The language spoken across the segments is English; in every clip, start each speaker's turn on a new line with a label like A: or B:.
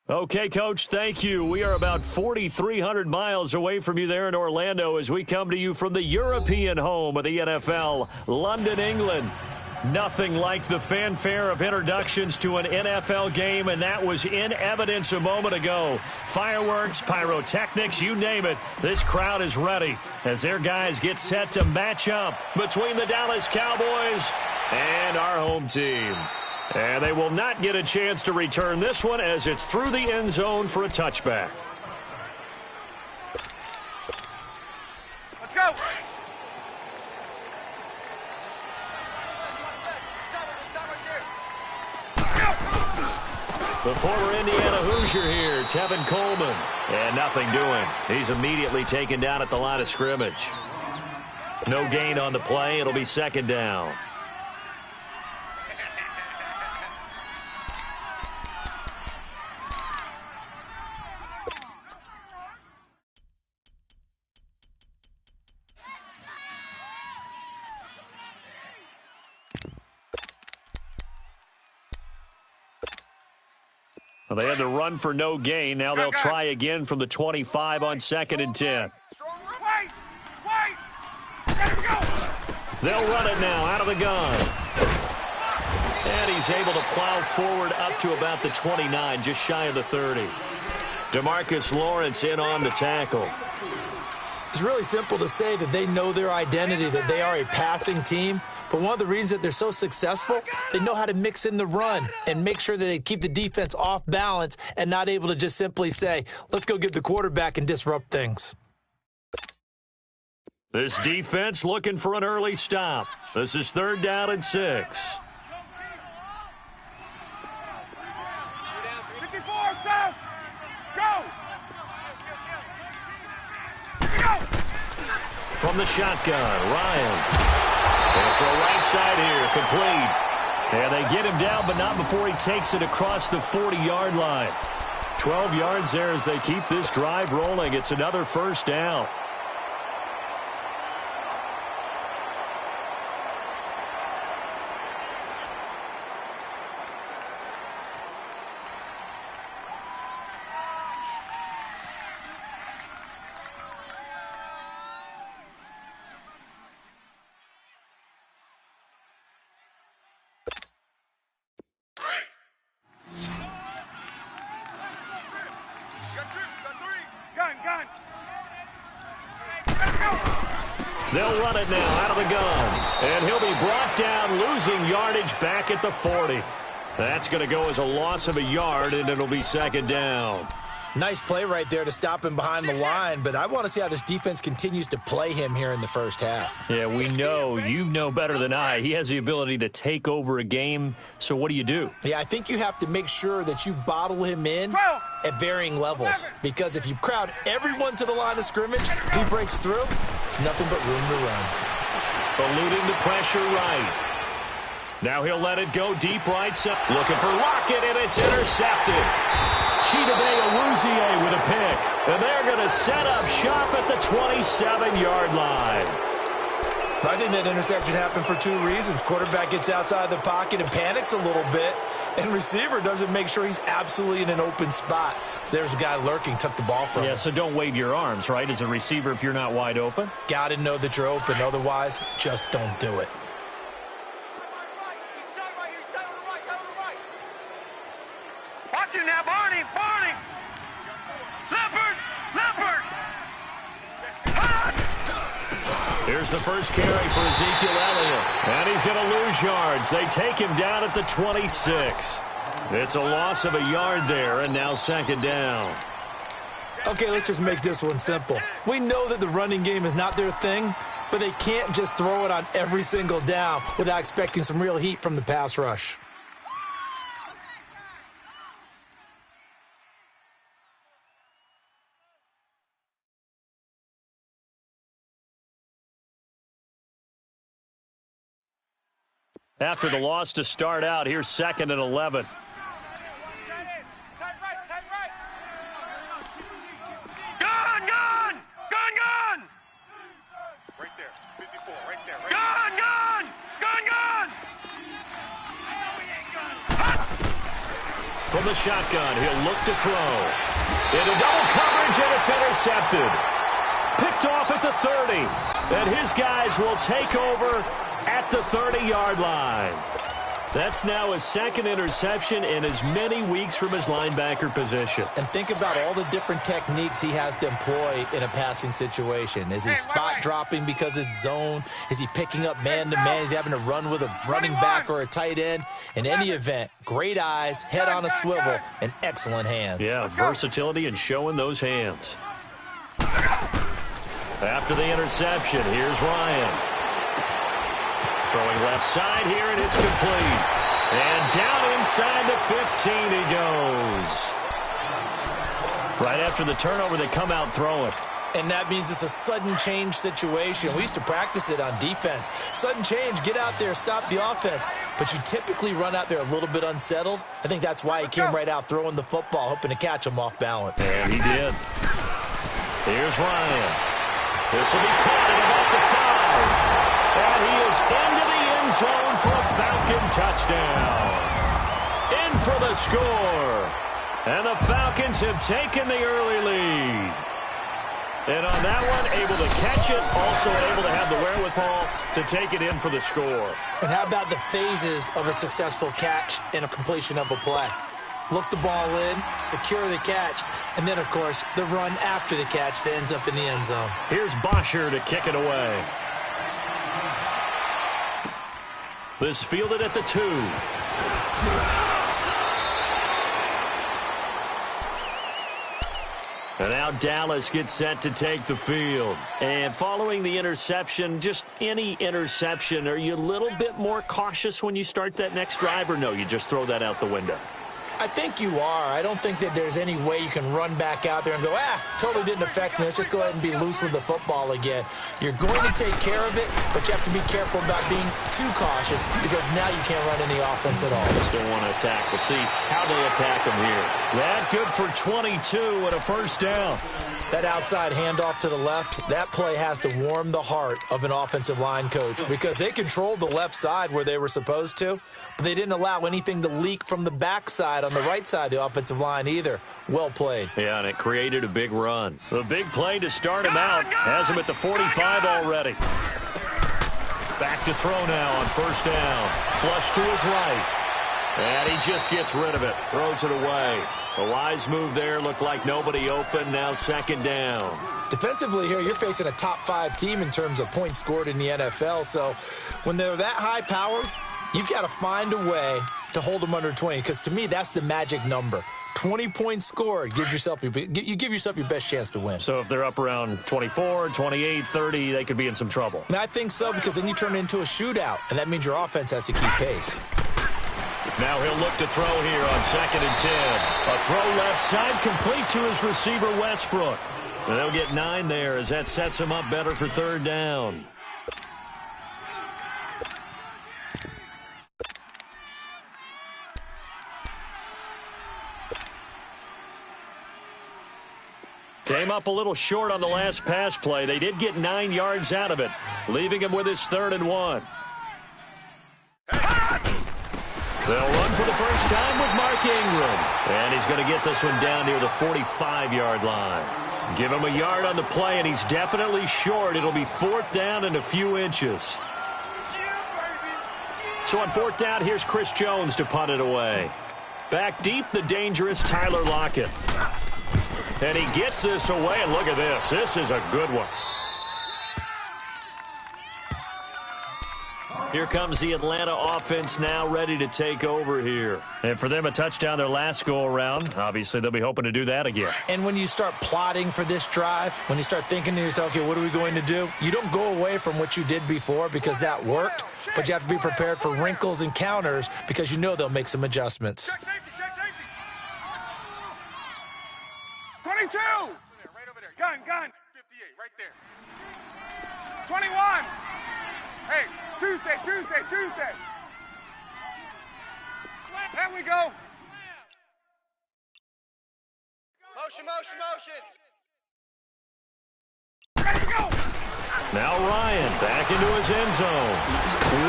A: Okay, Coach, thank you. We are about 4,300 miles away from you there in Orlando as we come to you from the European home of the NFL, London, England. Nothing like the fanfare of introductions to an NFL game, and that was in evidence a moment ago. Fireworks, pyrotechnics, you name it. This crowd is ready as their guys get set to match up between the Dallas Cowboys and our home team. And they will not get a chance to return this one as it's through the end zone for a touchback.
B: Let's go.
A: The former Indiana Hoosier here, Tevin Coleman. And nothing doing. He's immediately taken down at the line of scrimmage. No gain on the play. It'll be second down. Well, they had to run for no gain. Now they'll try again from the 25 on 2nd and 10. They'll run it now out of the gun. And he's able to plow forward up to about the 29, just shy of the 30. DeMarcus Lawrence in on the tackle.
C: It's really simple to say that they know their identity, that they are a passing team. But one of the reasons that they're so successful, they know how to mix in the run and make sure that they keep the defense off balance and not able to just simply say, let's go get the quarterback and disrupt things.
A: This defense looking for an early stop. This is 3rd down and 6. From the shotgun, Ryan. And for a right side here, complete. And they get him down, but not before he takes it across the 40-yard line. 12 yards there as they keep this drive rolling. It's another first down. They'll run it now out of the gun. And he'll be brought down, losing yardage back at the 40. That's going to go as a loss of a yard, and it'll be 2nd down.
C: Nice play right there to stop him behind the line, but I want to see how this defense continues to play him here in the first half.
A: Yeah, we know. You know better than I. He has the ability to take over a game, so what do you do?
C: Yeah, I think you have to make sure that you bottle him in at varying levels, because if you crowd everyone to the line of scrimmage, if he breaks through, there's nothing but room to run.
A: Eluding the pressure right. Now he'll let it go deep right side. Looking for Lockett, and it's intercepted. Chidobe Awuzie with a pick. And they're going to set up shop at the 27-yard line.
C: I think that interception happened for 2 reasons. Quarterback gets outside the pocket and panics a little bit, and receiver doesn't make sure he's absolutely in an open spot. So there's a guy lurking, took the ball from him.
A: Yeah, so don't wave your arms, right, as a receiver if you're not wide open?
C: Got to know that you're open. Otherwise, just don't do it.
B: Watch him now, Barney! Leopard!
A: Here's the first carry for Ezekiel Elliott. And he's going to lose yards. They take him down at the 26. It's a loss of a yard there, and now 2nd down.
C: Okay, let's just make this one simple. We know that the running game is not their thing, but they can't just throw it on every single down without expecting some real heat from the pass rush.
A: After the loss to start out, here's 2nd and 11.
B: Gun! Right there, 54, right there. Gun!
A: From the shotgun, he'll look to throw. Into double coverage, and it's intercepted. Picked off at the 30. And his guys will take over at the 30-yard line. That's now his second interception in as many weeks from his linebacker position.
C: And think about all the different techniques he has to employ in a passing situation. Is he spot dropping because it's zone? Is he picking up man-to-man? Is he having to run with a running back or a tight end? In any event, great eyes, head on a swivel, and excellent hands.
A: Yeah, versatility and showing those hands. After the interception, here's Ryan. Throwing left side here, and it's complete. And down inside the 15 he goes. Right after the turnover, they come out throwing.
C: And that means it's a sudden change situation. We used to practice it on defense. Sudden change, get out there, stop the offense. But you typically run out there a little bit unsettled. I think that's why he came right out throwing the football, hoping to catch him off balance.
A: And he did. Here's Ryan. This will be caught at about the 5. And he is into the end zone for a Falcon touchdown. In for the score. And the Falcons have taken the early lead. And on that one, able to catch it, also able to have the wherewithal to take it in for the score.
C: And how about the phases of a successful catch and a completion of a play? Look the ball in, secure the catch, and then, of course, the run after the catch that ends up in the end zone.
A: Here's Bosher to kick it away. This fielded at the 2. And now Dallas gets set to take the field. And following the interception, just any interception, are you a little bit more cautious when you start that next drive, or no, you just throw that out the window?
C: I think you are. I don't think that there's any way you can run back out there and go, totally didn't affect me. Let's just go ahead and be loose with the football again. You're going to take care of it, but you have to be careful about being too cautious because now you can't run any offense at all.
A: They still want to attack. We'll see how they attack them here. That good for 22 and a first down.
C: That outside handoff to the left, that play has to warm the heart of an offensive line coach because they controlled the left side where they were supposed to, but they didn't allow anything to leak from the backside on the right side of the offensive line either. Well played.
A: Yeah, and it created a big run. A big play to start him out. Has him at the 45 already. Back to throw now on first down. Flush to his right. And he just gets rid of it. Throws it away. A wise move there. Looked like nobody open. Now second down.
C: Defensively here, you're facing a top 5 team in terms of points scored in the NFL. So when they're that high-powered, you've got to find a way to hold them under 20. Because to me, that's the magic number. 20 points scored. You give yourself your best chance to win.
A: So if they're up around 24, 28, 30, they could be in some trouble.
C: And I think so, because then you turn it into a shootout. And that means your offense has to keep pace.
A: Now he'll look to throw here on second and 10. A throw left side complete to his receiver, Westbrook. And they'll get 9 there as that sets him up better for third down. Came up a little short on the last pass play. They did get 9 yards out of it, leaving him with his 3rd and 1. They'll run for the first time with Mark Ingram. And he's going to get this one down near the 45-yard line. Give him a yard on the play, and he's definitely short. It'll be 4th down and a few inches. So on 4th down, here's Chris Jones to punt it away. Back deep, the dangerous Tyler Lockett. And he gets this away, and look at this. This is a good one. Here comes the Atlanta offense now ready to take over here. And for them, a touchdown their last go-around. Obviously, they'll be hoping to do that again.
C: And when you start plotting for this drive, when you start thinking to yourself, okay, what are we going to do? You don't go away from what you did before because that worked, but you have to be prepared for wrinkles and counters because you know they'll make some adjustments.
B: Check safety, check safety. 22. Right over there. Gun. 58, right there. 21. Hey, Tuesday. There we go. Motion. Ready to go.
A: Now Ryan back into his end zone.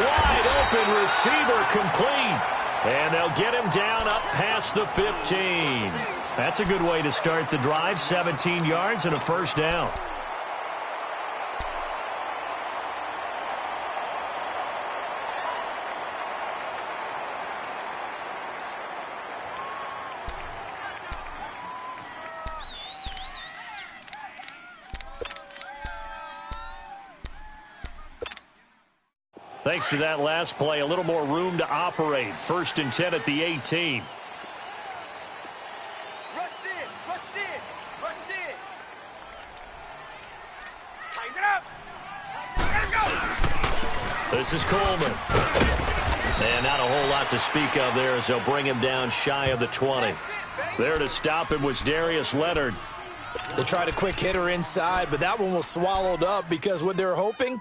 A: Wide open receiver complete. And they'll get him down up past the 15. That's a good way to start the drive. 17 yards and a first down. Thanks to that last play, a little more room to operate. 1st and 10 at the 18.
B: Rush in, rush in, rush in. Tighten it up. Let's go.
A: This is Coleman. And not a whole lot to speak of there as they'll bring him down shy of the 20. There to stop him was Darius Leonard.
C: They tried a quick hitter inside, but that one was swallowed up because what they're hoping,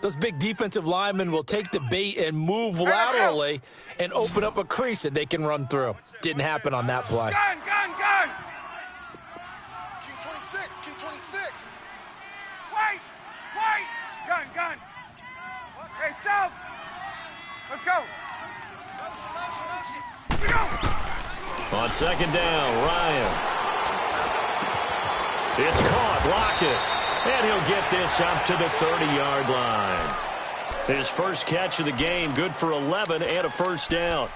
C: those big defensive linemen will take the bait and move laterally and open up a crease that they can run through. Didn't happen on that play.
B: Gun, gun, gun.
D: Q26, Q26.
B: Wait, wait. Gun, gun. Hey, South. Let's go. Let's go.
A: On 2nd down, Ryan. It's caught. Lockett. And he'll get this up to the 30-yard line. His first catch of the game, good for 11 and a first down.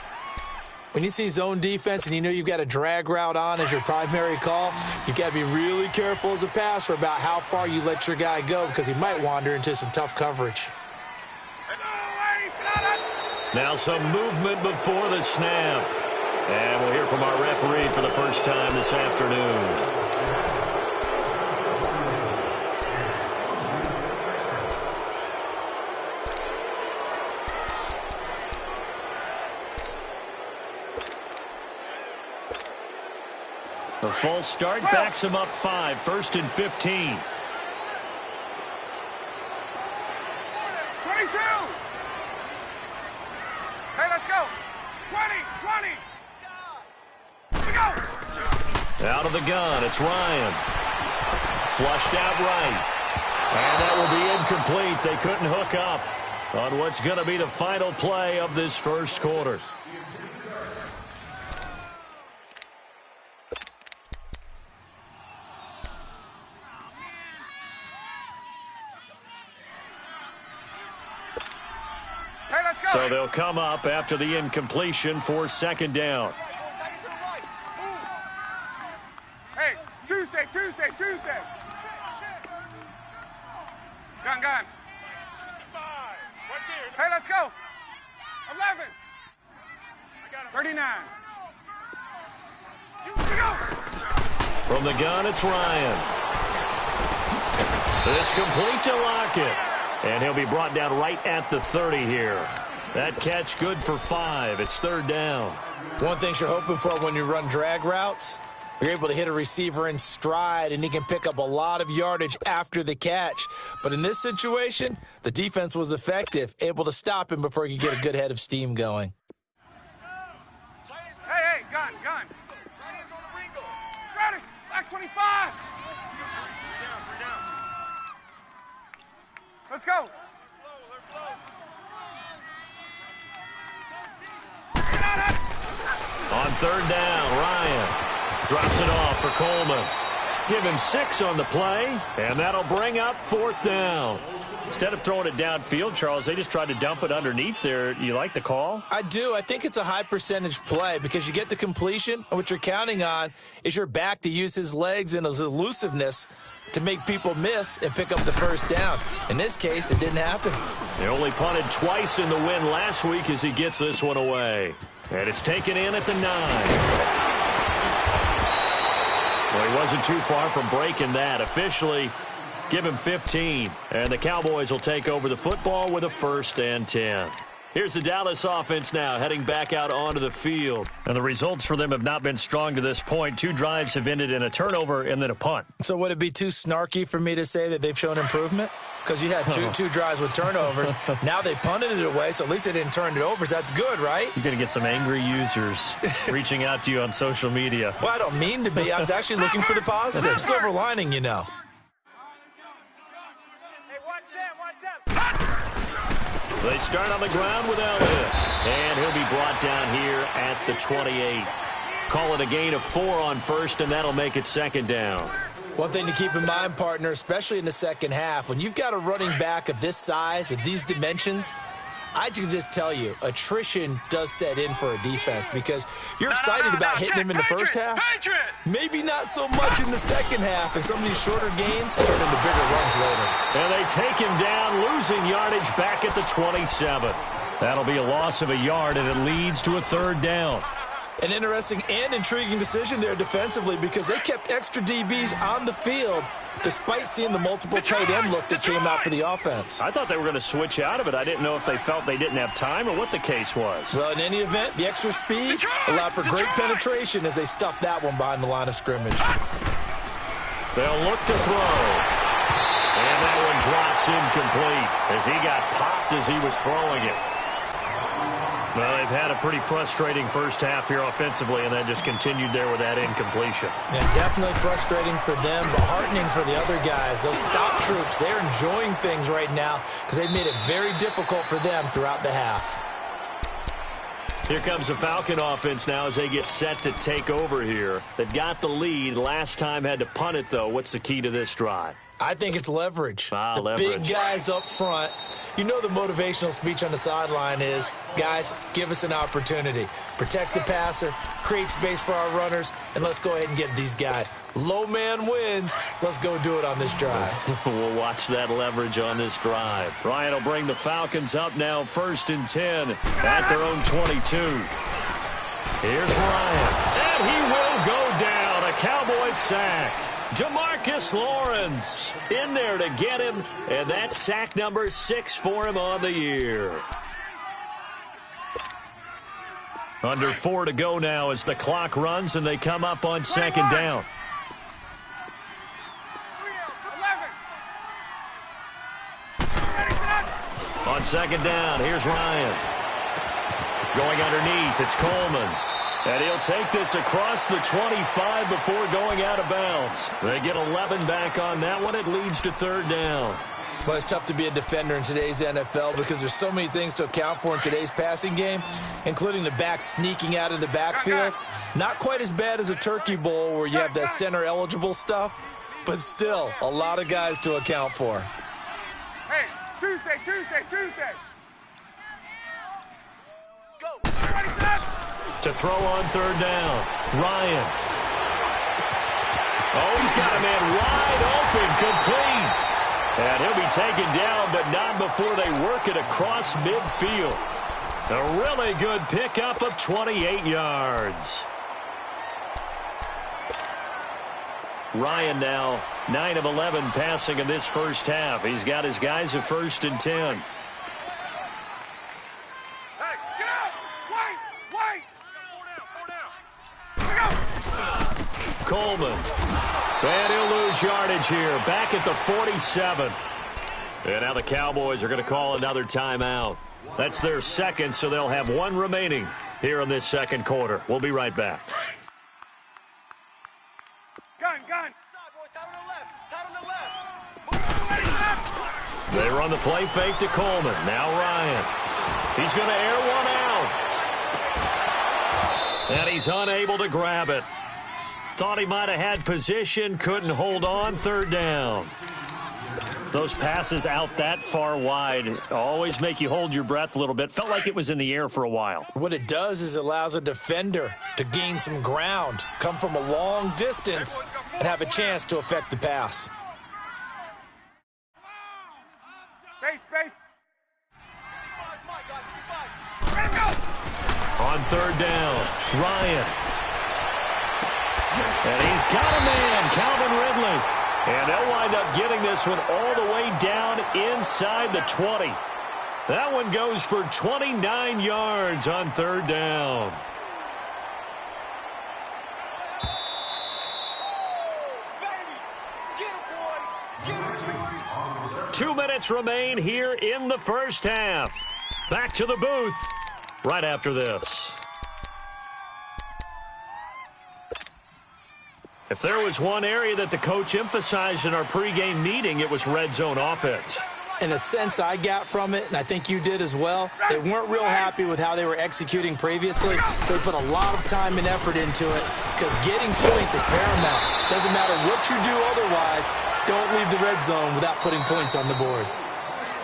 C: When you see zone defense and you know you've got a drag route on as your primary call, you've got to be really careful as a passer about how far you let your guy go because he might wander into some tough coverage.
A: Now some movement before the snap. And we'll hear from our referee for the first time this afternoon. The false start backs him up 5. 1st and 15.
B: 22. Hey, let's go. 20, 20. Let's go.
A: Out of the gun, it's Ryan. Flushed out right. And that will be incomplete. They couldn't hook up on what's going to be the final play of this first quarter. So they'll come up after the incompletion for 2nd down.
B: Hey, Tuesday. Gun, gun. Hey, let's go. 11. 39.
A: From the gun, it's Ryan. It's complete to Lockett. And he'll be brought down right at the 30 here. That catch good for 5. It's 3rd down.
C: One thing you're hoping for when you run drag routes, you're able to hit a receiver in stride, and he can pick up a lot of yardage after the catch. But in this situation, the defense was effective, able to stop him before he could get a good head of steam going.
B: Hey, gun. Ready, back 25. Let's go.
A: On 3rd down, Ryan drops it off for Coleman. Give him 6 on the play, and that'll bring up 4th down. Instead of throwing it downfield, Charles, they just tried to dump it underneath there. You like the call?
C: I do. I think it's a high percentage play because you get the completion, and what you're counting on is your back to use his legs and his elusiveness to make people miss and pick up the first down. In this case, it didn't happen.
A: They only punted twice in the win last week as he gets this one away. And it's taken in at the 9. Well, he wasn't too far from breaking that. Officially, give him 15. And the Cowboys will take over the football with a 1st and 10. Here's the Dallas offense now heading back out onto the field. And the results for them have not been strong to this point. 2 drives have ended in a turnover and then a punt.
C: So would it be too snarky for me to say that they've shown improvement? Because you had two drives with turnovers. Now they punted it away, so at least they didn't turn it over. So that's good, right?
A: You're going to get some angry users reaching out to you on social media.
C: Well, I don't mean to be. I was actually looking for the positive. Silver lining, you know.
B: Hey, watch Sam.
A: They start on the ground with Elliott. And he'll be brought down here at the 28. Call it a gain of 4 on first, and that'll make it second down.
C: One thing to keep in mind, partner, especially in the second half, when you've got a running back of this size, of these dimensions, I can just tell you, attrition does set in for a defense because you're excited about hitting him in the first half. Maybe not so much in the second half, and some of these shorter gains turn into bigger runs later.
A: And they take him down, losing yardage back at the 27. That'll be a loss of a yard, and it leads to a third down.
C: An interesting and intriguing decision there defensively because they kept extra DBs on the field despite seeing the multiple tight end look that came out for the offense.
A: I thought they were going to switch out of it. I didn't know if they felt they didn't have time or what the case was.
C: Well, in any event, the extra speed allowed for great penetration as they stuffed that one behind the line of scrimmage.
A: They'll look to throw. And that one drops incomplete as he got popped as he was throwing it. Well, they've had a pretty frustrating first half here offensively, and that just continued there with that incompletion.
C: Yeah, definitely frustrating for them, but heartening for the other guys. Those stop troops, they're enjoying things right now because they've made it very difficult for them throughout the half.
A: Here comes the Falcon offense now as they get set to take over here. They've got the lead. Last time had to punt it, though. What's the key to this drive?
C: I think it's leverage. The
A: leverage.
C: Big guys up front. You know the motivational speech on the sideline is, guys, give us an opportunity. Protect the passer, create space for our runners, and let's go ahead and get these guys. Low man wins. Let's go do it on this drive.
A: We'll watch that leverage on this drive. Ryan will bring the Falcons up now 1st and 10 at their own 22. Here's Ryan. And he will go down. A Cowboys sack. Demarcus Lawrence in there to get him, and that's sack number 6 for him on the year. Under 4 to go now as the clock runs, and they come up on 2nd down. On 2nd down, here's Ryan. Going underneath, it's Coleman. And he'll take this across the 25 before going out of bounds. They get 11 back on that one. It leads to 3rd down.
C: Well, it's tough to be a defender in today's NFL because there's so many things to account for in today's passing game, including the back sneaking out of the backfield. Not quite as bad as a Turkey Bowl where you have that center-eligible stuff, but still a lot of guys to account for.
B: Hey, Tuesday. Go. Everybody set.
A: To throw on 3rd down, Ryan. Oh, he's got a man wide open, complete. And he'll be taken down, but not before they work it across midfield. A really good pickup of 28 yards. Ryan now 9 of 11 passing in this first half. He's got his guys at 1st and 10. Coleman. And he'll lose yardage here. Back at the 47. And now the Cowboys are going to call another timeout. That's their second, so they'll have 1 remaining here in this second quarter. We'll be right back.
B: Gun.
A: They run the play fake to Coleman. Now Ryan. He's going to air one out. And he's unable to grab it. Thought he might have had position, couldn't hold on. 3rd down. Those passes out that far wide always make you hold your breath a little bit. Felt like it was in the air for a while.
C: What it does is it allows a defender to gain some ground, come from a long distance, and have a chance to affect the pass.
B: Space.
A: On 3rd down, Ryan. And he's got a man, Calvin Ridley. And they'll wind up getting this one all the way down inside the 20. That one goes for 29 yards on 3rd down.
B: Get him, boy.
A: 2 minutes remain here in the first half. Back to the booth right after this. If there was one area that the coach emphasized in our pregame meeting, it was red zone offense.
C: And the sense I got from it, and I think you did as well, they weren't real happy with how they were executing previously, so they put a lot of time and effort into it because getting points is paramount. Doesn't matter what you do otherwise, don't leave the red zone without putting points on the board.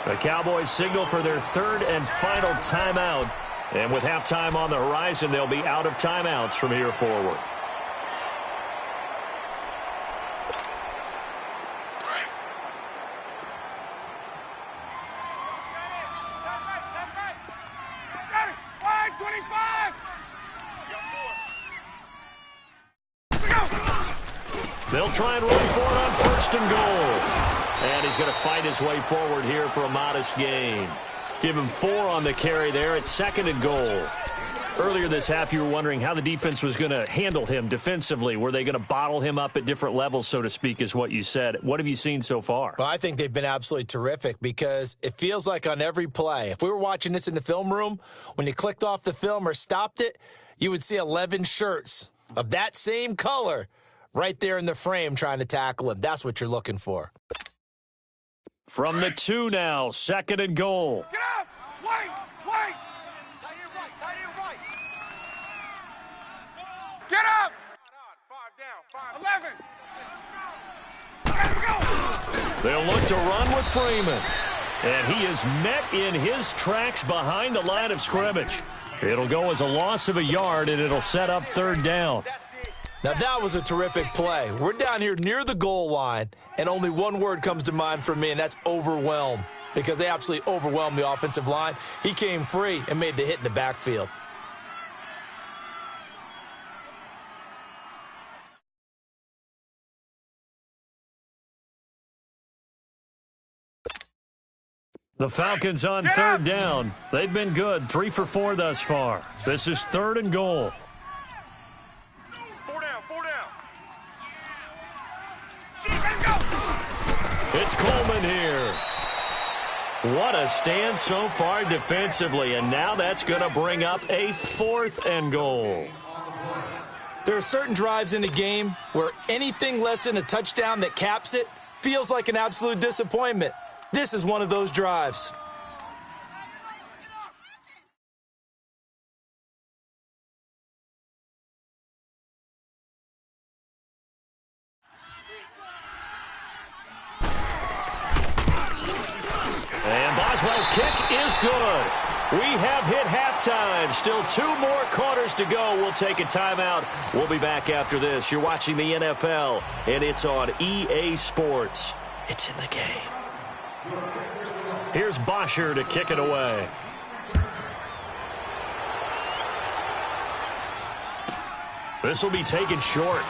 A: The Cowboys signal for their third and final timeout. And with halftime on the horizon, they'll be out of timeouts from here forward. They'll try and run for it on first and goal. And he's going to fight his way forward here for a modest gain. Give him 4 on the carry there at second and goal. Earlier this half, you were wondering how the defense was going to handle him defensively. Were they going to bottle him up at different levels, so to speak, is what you said. What have you seen so far?
C: Well, I think they've been absolutely terrific because it feels like on every play, if we were watching this in the film room, when you clicked off the film or stopped it, you would see 11 shirts of that same color right there in the frame trying to tackle him. That's what you're looking for.
A: From the 2 now, second and goal.
B: Get up! Wait! Wait! Tight end right! Tight end right! Get up! 5 down. 11! Let's go!
A: They'll look to run with Freeman. And he is met in his tracks behind the line of scrimmage. It'll go as a loss of a yard, and it'll set up third down.
C: Now, that was a terrific play. We're down here near the goal line, and only one word comes to mind for me, and that's overwhelm, because they absolutely overwhelmed the offensive line. He came free and made the hit in the backfield.
A: The Falcons on third down. They've been good, 3 for 4 thus far. This is third and goal.
B: 4 down. 4 down.
A: It's Coleman here. What a stand so far defensively, and now that's going to bring up a 4th and goal.
C: There are certain drives in the game where anything less than a touchdown that caps it feels like an absolute disappointment. This is one of those drives.
A: And Boswell's kick is good. We have hit halftime. Still 2 more quarters to go. We'll take a timeout. We'll be back after this. You're watching the NFL, and it's on EA Sports. It's in the game. Here's Bosher to kick it away. This will be taken short.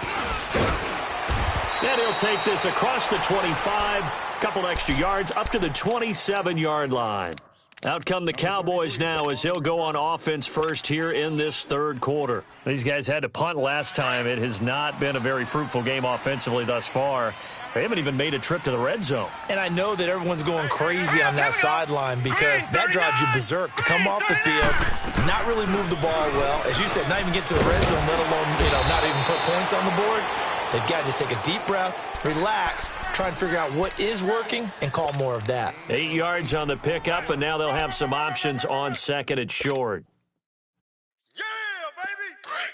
A: And he'll take this across the 25. Couple extra yards up to the 27-yard line. Out come the Cowboys now as he'll go on offense first here in this third quarter. These guys had to punt last time. It has not been a very fruitful game offensively thus far. They haven't even made a trip to the red zone.
C: And I know that everyone's going crazy on that sideline because that drives you berserk to come off the field, not really move the ball well. As you said, not even get to the red zone, let alone, not even put points on the board. They've got to just take a deep breath, relax, try and figure out what is working, and call more of that.
A: 8 yards on the pickup, and now they'll have some options on second and short.
B: Yeah, baby! Check.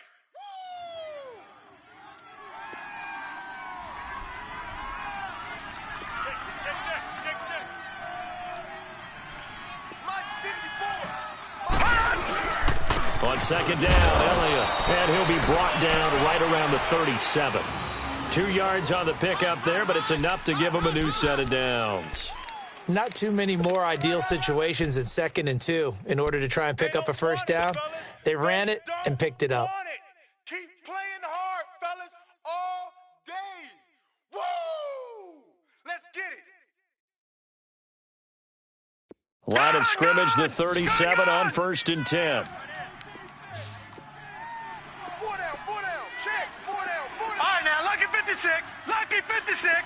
B: Mike's 54.
A: On second down, Elliott, and he'll be brought down right around the 37. 2 yards on the pickup there, but it's enough to give him a new set of downs.
C: Not too many more ideal situations in second and 2 in order to try and pick up a first down. They ran it and picked it up.
B: Keep playing hard, fellas, all day. Woo! Let's get it.
A: Line of scrimmage, the 37 on first and 10.
B: 4 down. Check. 4 down. All right, now, lucky 56. Lucky 56. Check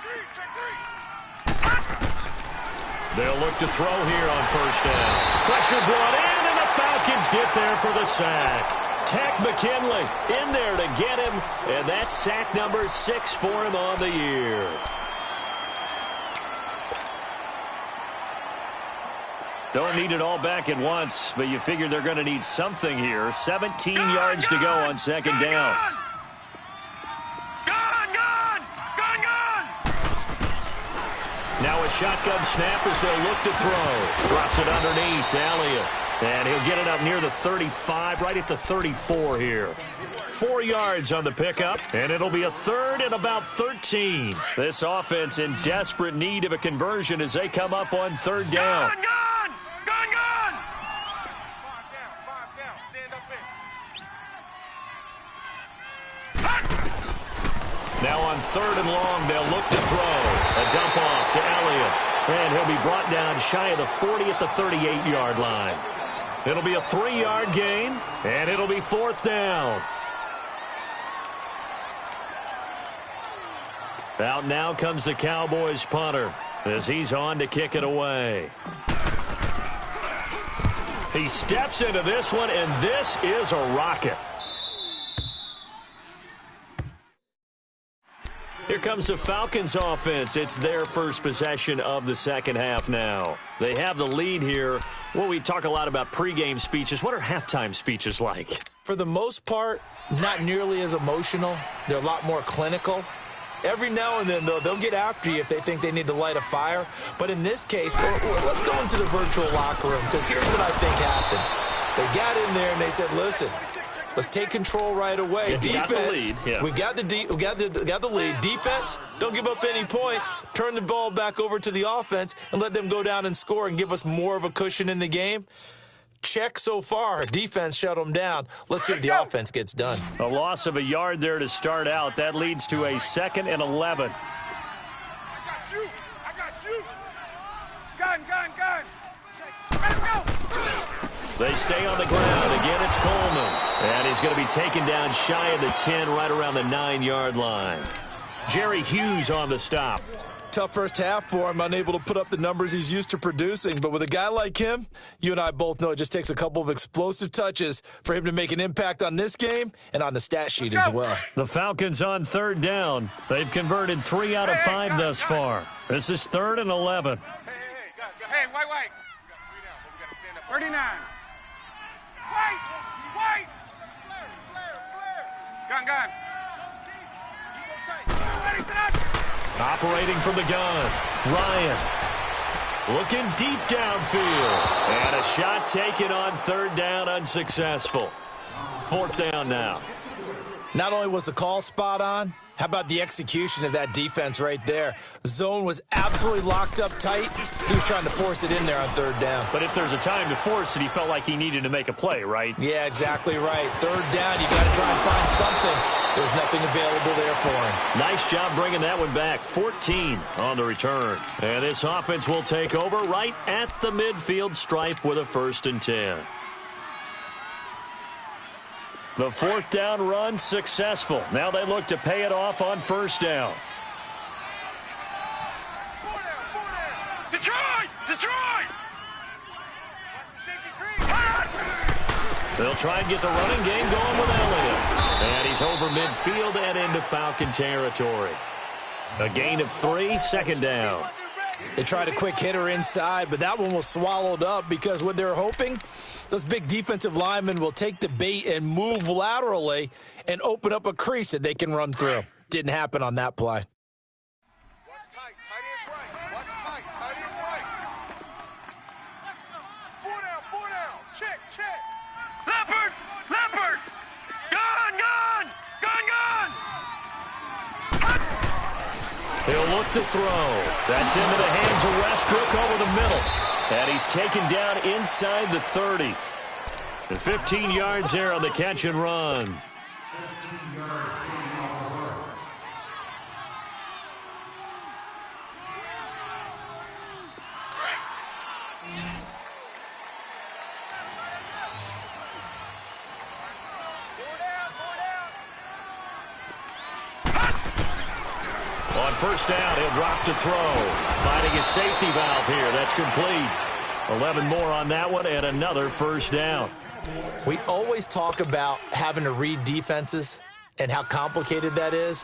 B: three.
A: They'll look to throw here on first down. Pressure brought in, and the Falcons get there for the sack. Tack McKinley in there to get him, and that's sack number 6 for him on the year. Don't need it all back at once, but you figure they're going to need something here. 17 yards to go on second down. Now a shotgun snap as they'll look to throw. Drops it underneath to Elliott. And he'll get it up near the 35, right at the 34 here. 4 yards on the pickup, and it'll be a third and about 13. This offense in desperate need of a conversion as they come up on third down.
B: Gun! Five down. Stand up in.
A: Now on third and long, they'll look to throw. A dump off to Elliott. And he'll be brought down shy of the 40 at the 38-yard line. It'll be a 3-yard gain, and it'll be fourth down. Out now comes the Cowboys punter as he's on to kick it away. He steps into this one, and this is a rocket. Here comes the Falcons offense. It's their first possession of the second half now. They have the lead here. Well, we talk a lot about pregame speeches. What are halftime speeches like?
C: For the most part, not nearly as emotional. They're a lot more clinical. Every now and then, though, they'll get after you if they think they need to light a fire. But in this case, let's go into the virtual locker room, because here's what I think happened. They got in there and they said, listen, let's take control right away.
A: Yeah,
C: defense,
A: we
C: got the lead. Defense, don't give up any points. Turn the ball back over to the offense and let them go down and score and give us more of a cushion in the game. Check so far. Defense shut them down. Let's see if the offense gets done.
A: A loss of a yard there to start out. That leads to a 2nd and 11.
B: I got you. Gun. Let's go.
A: They stay on the ground. Again, it's Coleman. And he's going to be taken down shy of the 10, right around the 9-yard line. Jerry Hughes on the stop.
C: Tough first half for him, unable to put up the numbers he's used to producing. But with a guy like him, you and I both know it just takes a couple of explosive touches for him to make an impact on this game and on the stat sheet as well.
A: The Falcons on third down. They've converted 3 out of 5 thus far. This is 3rd and 11.
B: Hey, guys. Hey, white. We got 3 down, but we got to stand up. 39. White. Flare. Gun. Ready, sit up.
A: Operating from the gun, Ryan looking deep downfield. And a shot taken on third down, unsuccessful. 4th down now.
C: Not only was the call spot on, how about the execution of that defense right there? Zone was absolutely locked up tight. He was trying to force it in there on third down.
A: But if there's a time to force it, he felt like he needed to make a play, right?
C: Yeah, exactly right. Third down, you got to try and find something. There's nothing available there for him.
A: Nice job bringing that one back. 14 on the return. And this offense will take over right at the midfield stripe with a 1st and 10. The 4th down run successful. Now they look to pay it off on 1st down.
B: 4 down. Detroit!
A: They'll try and get the running game going with Elliott. And he's over midfield and into Falcon territory. A gain of 3, 2nd down.
C: They tried a quick hitter inside, but that one was swallowed up because what they're hoping, those big defensive linemen will take the bait and move laterally and open up a crease that they can run through. Didn't happen on that play.
B: Watch tight. Tight end's right. Watch tight. Tight end's right. 4 down. Check. Leopard. Gun.
A: He'll look to throw. That's into the hands of Westbrook over the middle. And he's taken down inside the 30. And 15 yards there on the catch and run. On 1st down, he'll drop to throw. Finding a safety valve here. That's complete. 11 more on that one and another 1st down.
C: We always talk about having to read defenses and how complicated that is.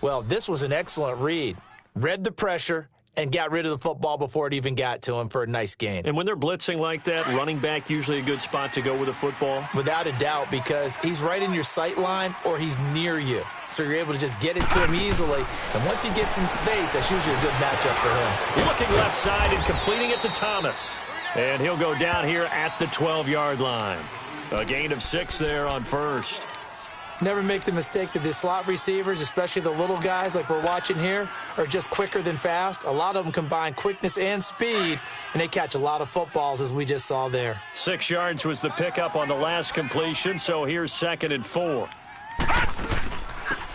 C: Well, this was an excellent read. Read the pressure and got rid of the football before it even got to him for a nice gain.
A: And when they're blitzing like that, running back usually a good spot to go with a football?
C: Without a doubt, because he's right in your sight line or he's near you. So you're able to just get it to him easily. And once he gets in space, that's usually a good matchup for him.
A: Looking left side and completing it to Thomas. And he'll go down here at the 12-yard line. A gain of 6 there on first.
C: Never make the mistake that the slot receivers, especially the little guys like we're watching here, are just quicker than fast. A lot of them combine quickness and speed, and they catch a lot of footballs, as we just saw there.
A: 6 yards was the pickup on the last completion, so here's 2nd and 4.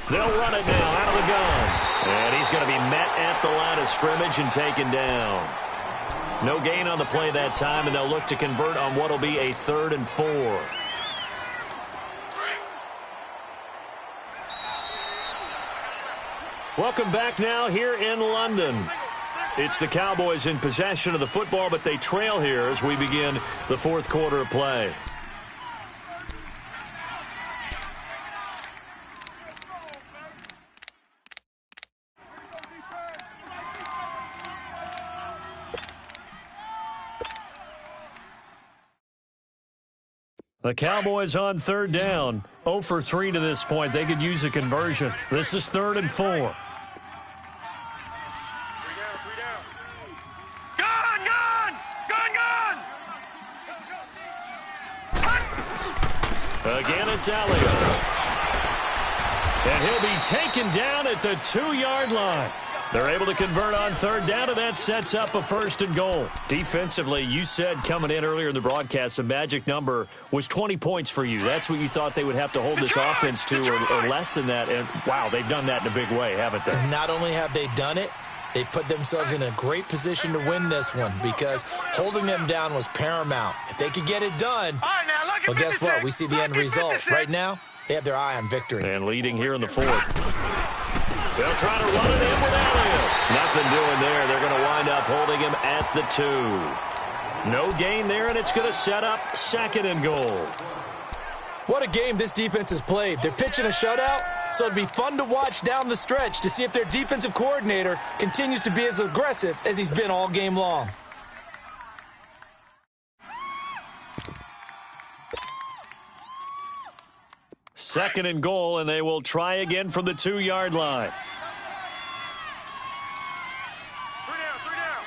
A: They'll run it now out of the gun. And he's going to be met at the line of scrimmage and taken down. No gain on the play that time, and they'll look to convert on what will be a 3rd and 4. Welcome back now here in London. It's the Cowboys in possession of the football, but they trail here as we begin the 4th quarter of play. The Cowboys on 3rd down. 0 for 3 to this point. They could use a conversion. This is 3rd and 4.
B: Gun, gun! Gun, gun!
A: Again, it's Elliott. And he'll be taken down at the 2-yard line. They're able to convert on 3rd down, and that sets up a 1st and goal. Defensively, you said coming in earlier in the broadcast, the magic number was 20 points for you. That's what you thought they would have to hold this offense to, or less than that. And, wow, they've done that in a big way, haven't they?
C: Not only have they done it, they put themselves in a great position to win this one because holding them down was paramount. If they could get it done, well, guess what? We see the end result. Right now, they have their eye on victory.
A: And leading here in the 4th. They'll try to run it in with Elliott. Nothing doing there. They're going to wind up holding him at the 2. No gain there, and it's going to set up 2nd and goal.
C: What a game this defense has played. They're pitching a shutout, so it'd be fun to watch down the stretch to see if their defensive coordinator continues to be as aggressive as he's been all game long.
A: Second and goal, and they will try again from the 2-yard line.
B: Three down.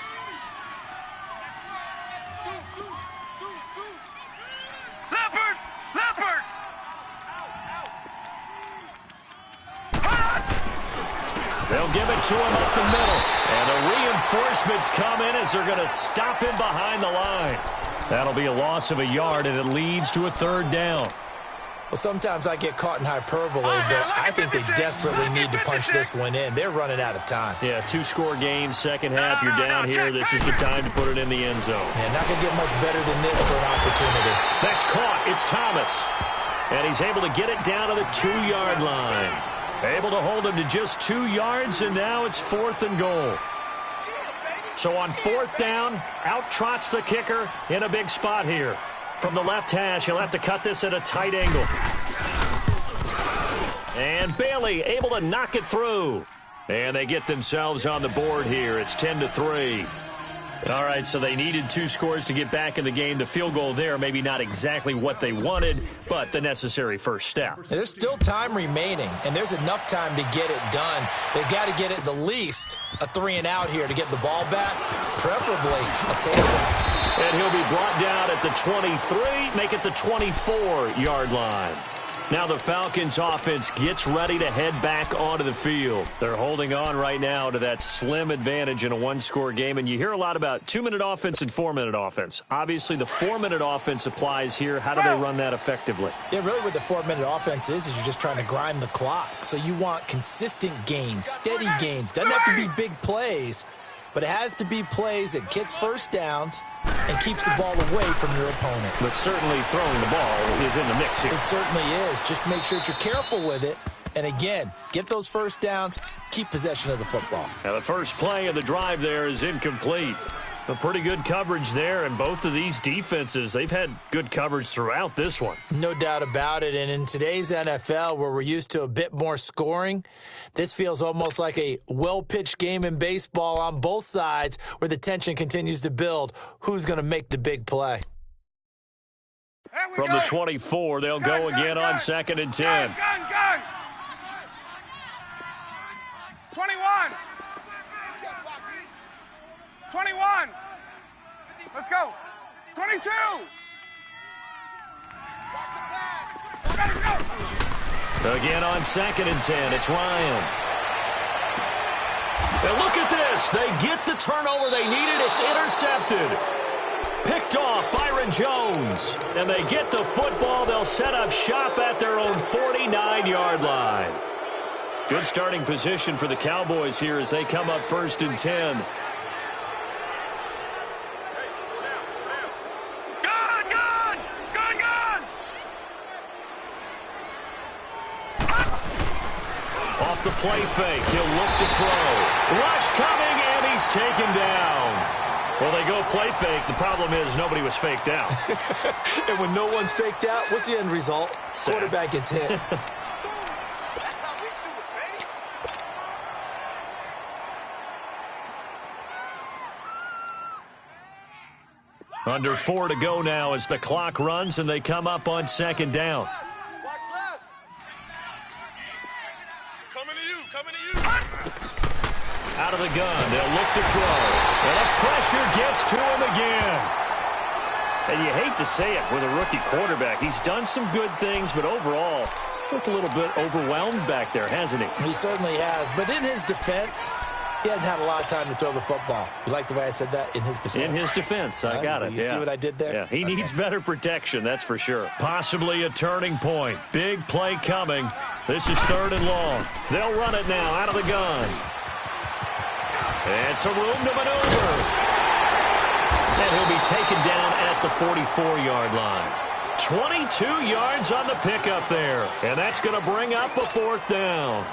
B: Leopard!
A: They'll give it to him up the middle. And the reinforcements come in as they're going to stop him behind the line. That'll be a loss of a yard, and it leads to a 3rd down.
C: Well, sometimes I get caught in hyperbole, but I think they desperately need to punch this one in. They're running out of time.
A: Yeah, 2-score game, second half. You're down here. This is the time to put it in the end zone.
C: And not going to get much better than this for an opportunity.
A: That's caught. It's Thomas. And he's able to get it down to the 2-yard line. Able to hold him to just 2 yards, and now it's 4th and goal. So on 4th down, out trots the kicker in a big spot here. From the left hash, he'll have to cut this at a tight angle. And Bailey able to knock it through. And they get themselves on the board here. It's 10-3. All right, so they needed 2 scores to get back in the game. The field goal there, maybe not exactly what they wanted, but the necessary first step.
C: There's still time remaining, and there's enough time to get it done. They've got to get at the least a 3-and-out here to get the ball back, preferably a takeaway.
A: And he'll be brought down at the 23, make it the 24-yard line. Now the Falcons offense gets ready to head back onto the field. They're holding on right now to that slim advantage in a 1-score game. And you hear a lot about 2-minute offense and 4-minute offense. Obviously, the 4-minute offense applies here. How do they run that effectively?
C: Yeah, really what the 4-minute offense is you're just trying to grind the clock. So you want consistent gains, steady gains. Doesn't have to be big plays, but it has to be plays that gets first downs and keeps the ball away from your opponent.
A: But certainly throwing the ball is in the mix here.
C: It certainly is. Just make sure that you're careful with it. And again, get those first downs, keep possession of the football.
A: Now the first play of the drive there is incomplete. A pretty good coverage there, and both of these defenses, they've had good coverage throughout this one.
C: No doubt about it, and in today's NFL, where we're used to a bit more scoring, this feels almost like a well-pitched game in baseball on both sides where the tension continues to build. Who's going to make the big play?
A: From the 24, they'll go again on 2nd and 10.
B: Gun! 21! 21! Let's go! 22!
A: Again on 2nd and 10, it's Ryan. And look at this. They get the turnover they needed. It's intercepted. Picked off Byron Jones. And they get the football. They'll set up shop at their own 49-yard line. Good starting position for the Cowboys here as they come up 1st and 10. Off the play fake, he'll look to throw. Rush coming, and he's taken down. Well, they go play fake. The problem is nobody was faked out.
C: And when no one's faked out, what's the end result?
A: Sad.
C: Quarterback gets hit.
B: That's how we do it, baby.
A: Under 4 to go now as the clock runs, and they come up on 2nd down.
B: Watch left. Coming to you.
A: Out of the gun, they'll look to throw. And the pressure gets to him again. And you hate to say it with a rookie quarterback. He's done some good things, but overall, looked a little bit overwhelmed back there, hasn't he?
C: He certainly has. But in his defense, he hadn't had a lot of time to throw the football. You like the way I said that? In his defense.
A: In his defense, I got it.
C: You see what I did there?
A: Yeah, he needs better protection, that's for sure. Possibly a turning point. Big play coming. This is 3rd and long. They'll run it now out of the gun. And some room to maneuver. And he'll be taken down at the 44-yard line. 22 yards on the pickup there. And that's going to bring up a 4th down.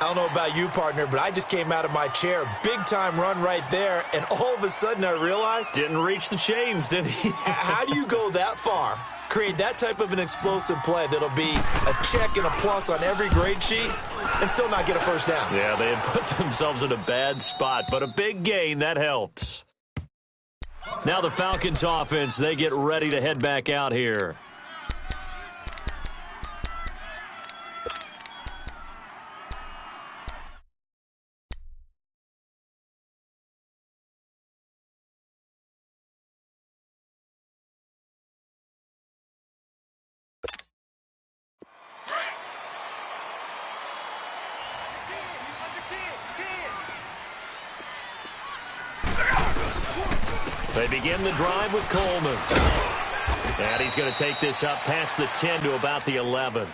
C: I don't know about you, partner, but I just came out of my chair. Big-time run right there, and all of a sudden I realized...
A: Didn't reach the chains, did he?
C: How do you go that far? Create that type of an explosive play that'll be a check and a plus on every grade sheet and still not get a first down.
A: Yeah, they had put themselves in a bad spot, but a big gain, that helps. Now the Falcons offense, they get ready to head back out here. They begin the drive with Coleman. And he's going to take this up past the 10 to about the 11.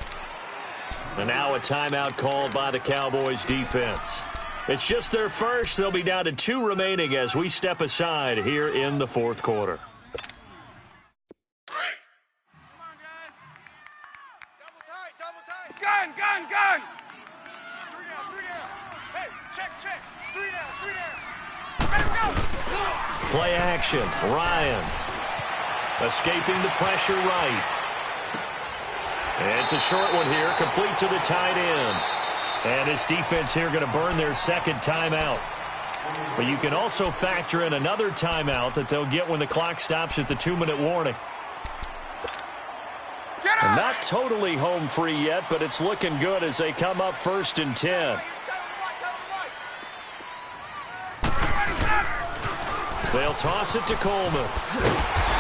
A: And now a timeout called by the Cowboys defense. It's just their first. They'll be down to 2 remaining as we step aside here in the 4th quarter.
B: Come on, guys. Double tight. Gun. 3 down. Hey, check. 3 down. Ready to go.
A: Play action. Ryan escaping the pressure right. And it's a short one here, complete to the tight end. And his defense here going to burn their 2nd timeout. But you can also factor in another timeout that they'll get when the clock stops at the 2-minute warning. And not totally home free yet, but it's looking good as they come up 1st and 10. They'll toss it to Coleman.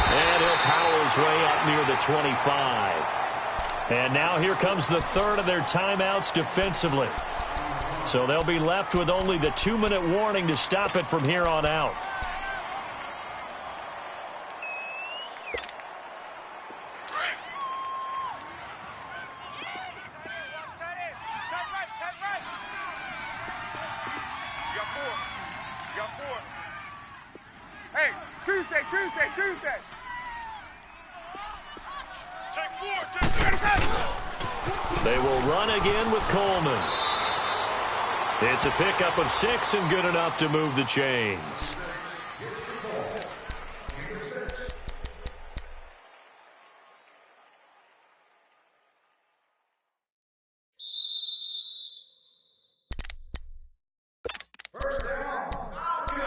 A: And he'll power his way up near the 25. And now here comes the 3rd of their timeouts defensively. So they'll be left with only the 2-minute warning to stop it from here on out.
B: Hey, Tuesday. Take 4.
A: They will run again with Coleman. It's a pickup of 6 and good enough to move the chains.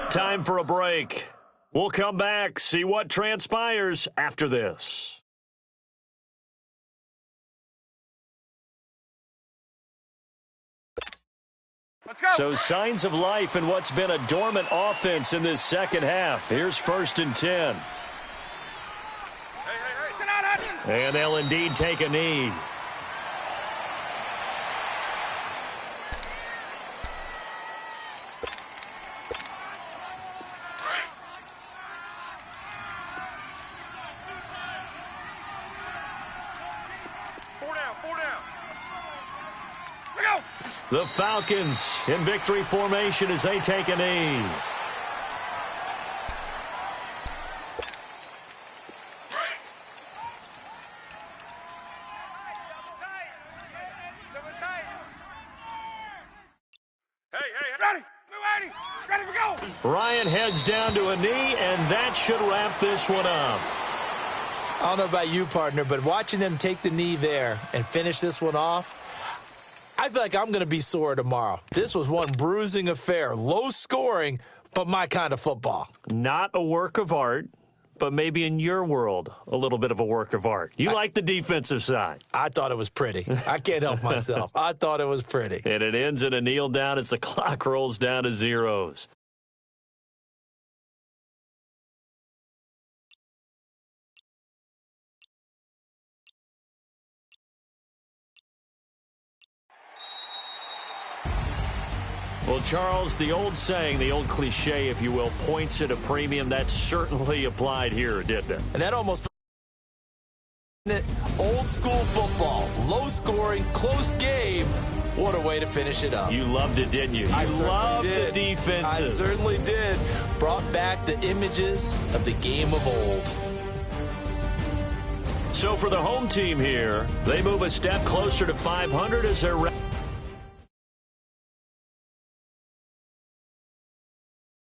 A: Time for a break. We'll come back, see what transpires after this.
B: Let's go.
A: So signs of life in what's been a dormant offense in this second half. Here's 1st and 10.
B: Hey.
A: And they'll indeed take a knee.
B: Four down. Let go.
A: The Falcons in victory formation as they take a knee.
B: Ready to go.
A: Ryan heads down to a knee, and that should wrap this one up.
C: I don't know about you, partner, but watching them take the knee there and finish this one off, I feel like I'm going to be sore tomorrow. This was one bruising affair. Low scoring, but my kind of football.
A: Not a work of art, but maybe in your world, a little bit of a work of art. You like the defensive side.
C: I thought it was pretty. I can't help myself. I thought it was pretty.
A: And it ends in a kneel down as the clock rolls down to zeros. Well, Charles, the old saying, the old cliche, if you will, points at a premium. That certainly applied here, didn't it?
C: And that almost old school football, low scoring, close game. What a way to finish it up.
A: You loved it, didn't you? You loved the defensive.
C: I certainly did. Brought back the images of the game of old.
A: So for the home team here, they move a step closer to 500 as they're